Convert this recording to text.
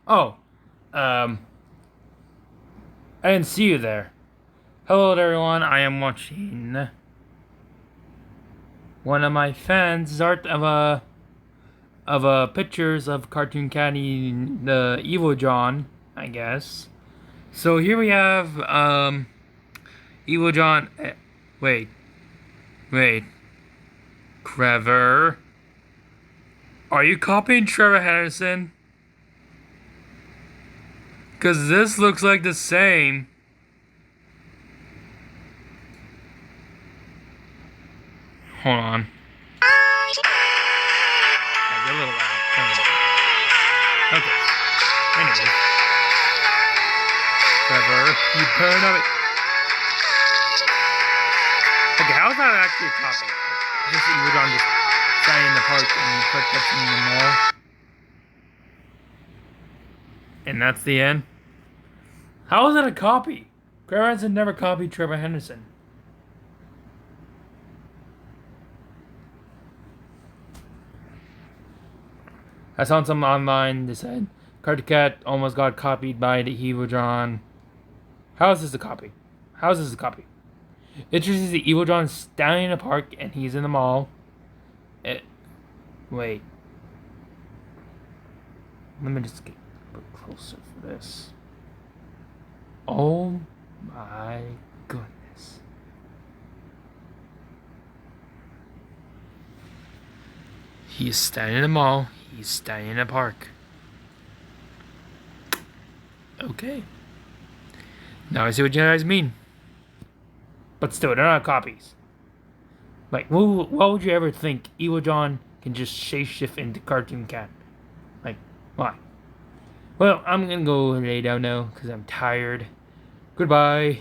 Oh, I didn't see you there. Hello, everyone. I am watching one of my fans' art of pictures of Cartoon Cat eating the Evil John, I guess. So here we have Evil John. Wait, wait, Trevor. Are you copying Trevor Henderson? Cause this looks like the same. Hold on. Like a little loud. Okay. Anyway, Trevor, you burn of it. Okay, how's that actually a copy? Just Evil John just standing in the park and you put that in the mall. And that's the end. How is that a copy? Trevor Henderson never copied Trevor Henderson. I saw some online that said Cartoon Cat almost got copied by the Evil John. How is this a copy? How is this a copy? It just is the Evil John standing in a park and he's in the mall. Wait. Let me just get a bit closer for this. Oh my goodness. He's standing in the mall. He's standing in a park. Okay. Now I see what you guys mean. But still, they're not copies. Like, why would you ever think Evil John can just shapeshift into Cartoon Cat? Like, why? Well, I'm gonna go lay down now because I'm tired. Goodbye.